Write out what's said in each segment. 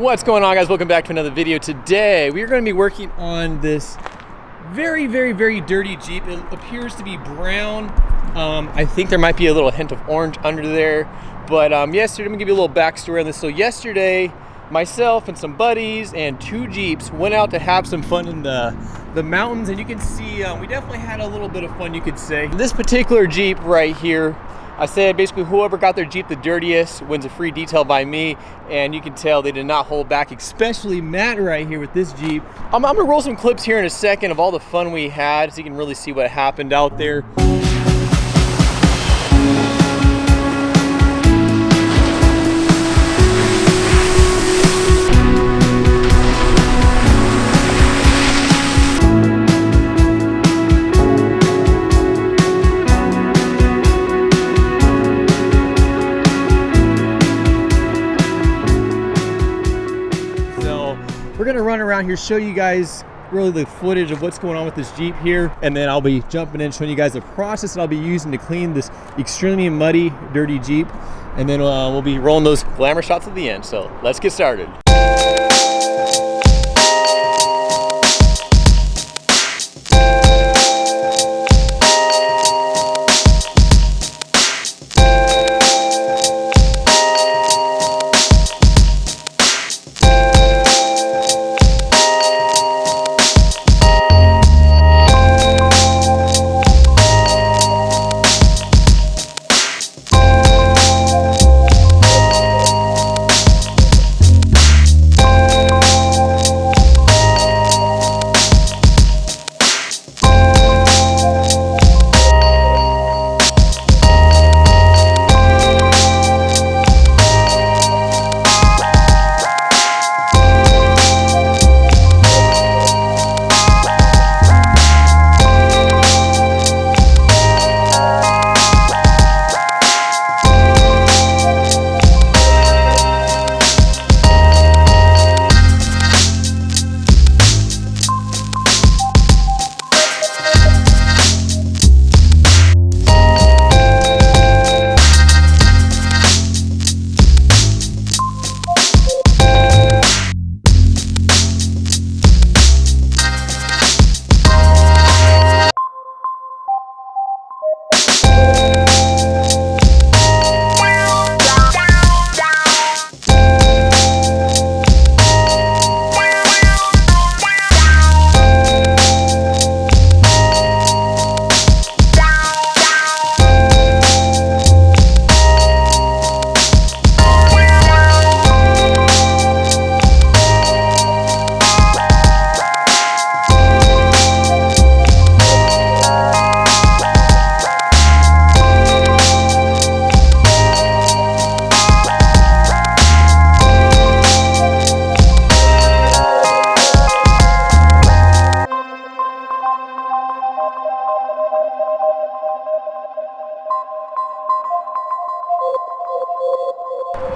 What's going on, guys? Welcome back to another video. Today we are going to be working on this very dirty Jeep. It appears to be brown. I think there might be a little hint of orange under there, but yesterday, let me give you a little backstory on this. So yesterday, myself and some buddies and two Jeeps went out to have some fun in the mountains, and you can see we definitely had a little bit of fun, you could say. This particular Jeep right here, I said basically whoever got their Jeep the dirtiest wins a free detail by me, and you can tell they did not hold back, especially Matt right here with this Jeep. I'm gonna roll some clips here in a second of all the fun we had so you can really see what happened out there. We're gonna run around here, show you guys really the footage of what's going on with this Jeep here, and then I'll be jumping in, showing you guys the process that I'll be using to clean this extremely muddy, dirty Jeep, and then we'll be rolling those glamour shots at the end. So let's get started.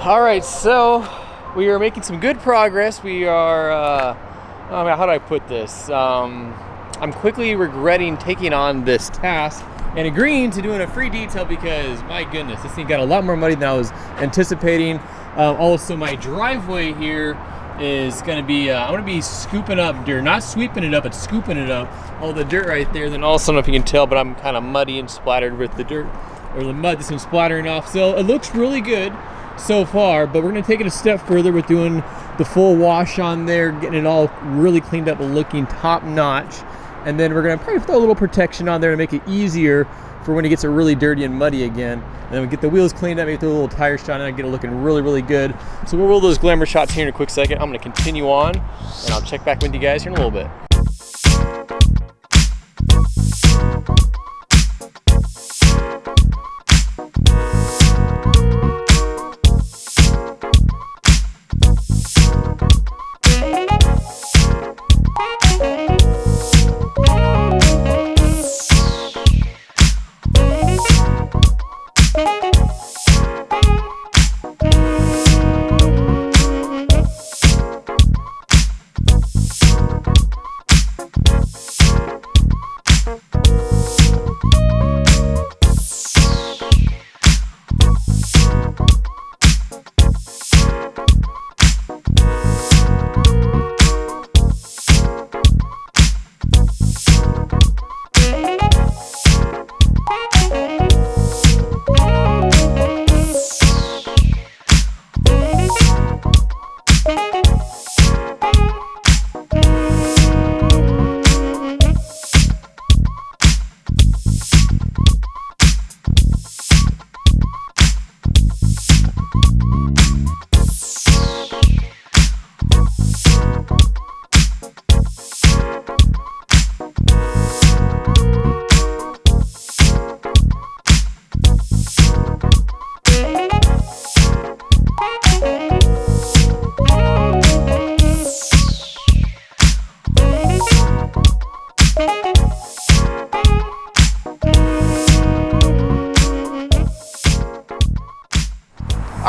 All right, so we are making some good progress. We are, how do I put this? I'm quickly regretting taking on this task and agreeing to doing a free detail because, my goodness, this thing got a lot more muddy than I was anticipating. Also, my driveway here is gonna be, I'm gonna be scooping up dirt, not sweeping it up, but scooping it up, all the dirt right there. Then also, I don't know if you can tell, but I'm kind of muddy and splattered with the dirt, or the mud that's been splattering off. So it looks really good so far, but we're going to take it a step further with doing the full wash on there, getting it all really cleaned up and looking top notch, and then we're going to probably throw a little protection on there to make it easier for when it gets really dirty and muddy again. And then we get the wheels cleaned up, maybe throw a little tire shot on it, get it looking really good. So we'll roll those glamour shots here in a quick second. I'm going to continue on, and I'll check back with you guys here in a little bit.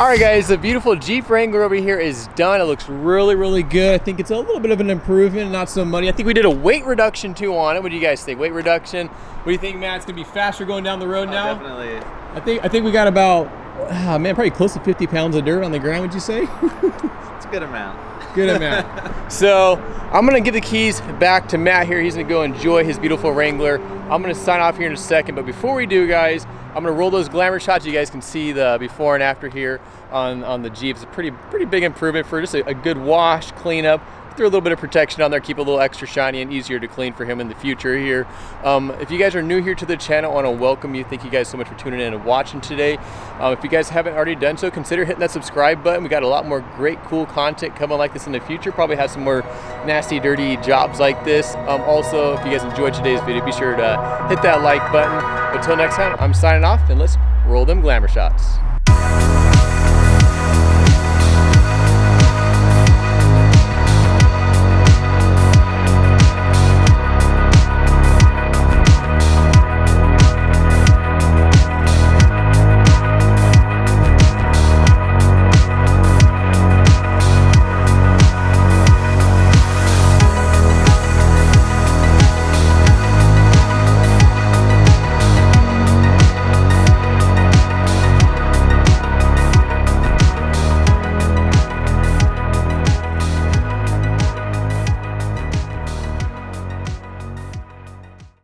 All right, guys, the beautiful Jeep Wrangler over here is done. It looks really, really good. I think it's a little bit of an improvement, not so muddy. I think we did a weight reduction too on it. What do you guys think? Weight reduction. What do you think, Matt? It's gonna be faster going down the road now? Definitely. I think we got about, man, probably close to 50 pounds of dirt on the ground. Would you say? It's a good amount. Good amount. So I'm gonna give the keys back to Matt here. He's gonna go enjoy his beautiful Wrangler. I'm gonna sign off here in a second, but before we do, guys, I'm gonna roll those glamour shots. You guys can see the before and after here on the Jeep. It's a pretty big improvement for just a good wash, cleanup. Throw a little bit of protection on there, keep it a little extra shiny and easier to clean for him in the future here. If you guys are new here to the channel, I want to welcome you. Thank you guys so much for tuning in and watching today. If you guys haven't already done so, consider hitting that subscribe button. We got a lot more great, cool content coming like this in the future. Probably have some more nasty, dirty jobs like this. Also, if you guys enjoyed today's video, be sure to hit that like button. Until next time, I'm signing off, and let's roll them glamour shots.